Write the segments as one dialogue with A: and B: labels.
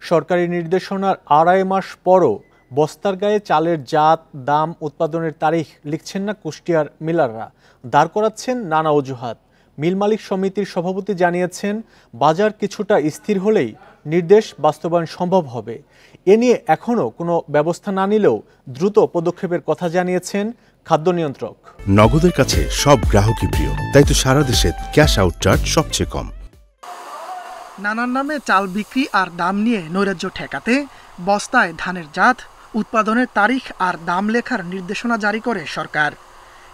A: সরকারি নির্দেশনার আড়াই মাস পরও বস্তার গায়ে চালের জাত, দাম, উৎপাদনের তারিখ লিখছেন না কুষ্টিয়ার মিলাররা। দাঁড় করাচ্ছেন নানা অজুহাত। মিল মালিক সমিতির সভাপতি জানিয়েছেন, বাজার কিছুটা স্থির হলেই নির্দেশ বাস্তবায়ন সম্ভব হবে। এ নিয়ে এখনও কোনো ব্যবস্থা না নিলেও দ্রুত পদক্ষেপের কথা জানিয়েছেন খাদ্য নিয়ন্ত্রক।
B: নগদের কাছে সব গ্রাহকই প্রিয়, তাই তো সারা দেশে ক্যাশ আউট চার্জ সবচেয়ে কম।
C: নানার নামে চাল বিক্রি আর দাম নিয়ে নৈরাজ্য ঠেকাতে বস্তায় ধানের জাত, উৎপাদনের তারিখ আর দাম লেখার নির্দেশনা জারি করে সরকার।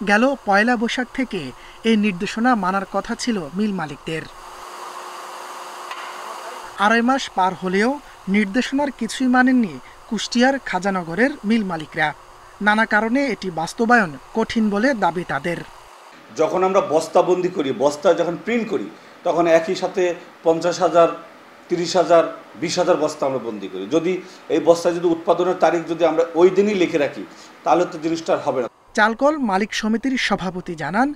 C: গেল পয়লা বৈশাখ থেকে এই নির্দেশনা মানার কথা ছিল মিল মালিকদের। আড়াই মাস পার হলেও নির্দেশনার কিছুই মানেননি কুষ্টিয়ার খাজানগরের মিল মালিকরা। নানা কারণে এটি বাস্তবায়ন কঠিন বলে দাবি তাদের।
D: যখন আমরা বস্তাবন্দি করি, বস্তা যখন প্রিন্ট করি, তখন একই সাথে 50,000, 30,000, 20,000 বস্তা আমরা বন্দি করি। যদি এই বস্তা যদি উৎপাদনের তারিখ যদি আমরা ওই দিনই লিখে রাখি, তাহলে তো জিনিসটা আর হবে না।
C: চালকল মালিক সমিতির সভাপতি জানান,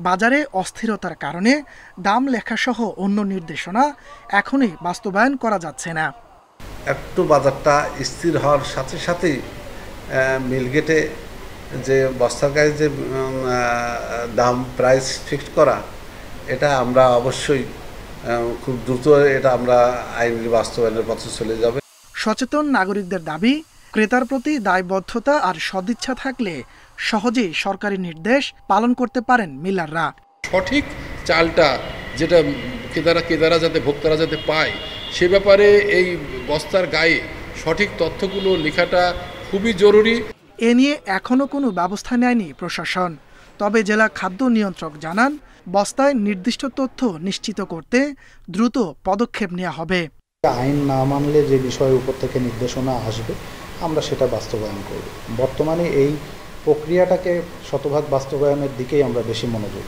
C: বাজারে অস্থিরতার কারণে দাম লেখাসহ অন্য নির্দেশনা এখনই বাস্তবায়ন করা যাচ্ছে না।
E: একটু বাজারটা স্থির হওয়ার সাথে সাথেই মিলগেটে যে বস্তার গায়ে যে দাম প্রাইস ফিক্সড করা, এটা আমরা অবশ্যই খুব দ্রুত এটা আমরা আইনের বাস্তবায়নের পথে চলে যাবে।
C: সচেতন নাগরিকদের দাবি, ক্রেতার প্রতি দায়বদ্ধতা আর সদিচ্ছা থাকলে সহজেই সরকারি নির্দেশ পালন করতে পারেন মিলাররা।
F: সঠিক চালটা যেটা ক্রেতারা যাতে ভোক্তারা যাতে পায়, সে ব্যাপারে এই বস্তার গায়ে সঠিক তথ্যগুলো লেখাটা খুবই জরুরি।
C: এ নিয়ে এখনও কোনো ব্যবস্থা নেয়নি প্রশাসন। তবে জেলা খাদ্য নিয়ন্ত্রক জানান, বস্তায় নির্দিষ্ট তথ্য নিশ্চিত করতে দ্রুত পদক্ষেপ নেওয়া হবে।
G: আইন না মানলে যে বিষয়ের উপর থেকে নির্দেশনা আসবে, আমরা সেটা বাস্তবায়ন করব। বর্তমানে এই প্রক্রিয়াটাকে শতভাগ বাস্তবায়নের দিকেই আমরা বেশি মনোযোগ।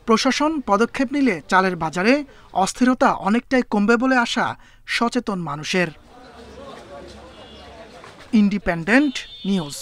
C: প্রশাসন পদক্ষেপ নিলে চালের বাজারে অস্থিরতা অনেকটাই কমবে বলে আশা সচেতন মানুষের। Independent news.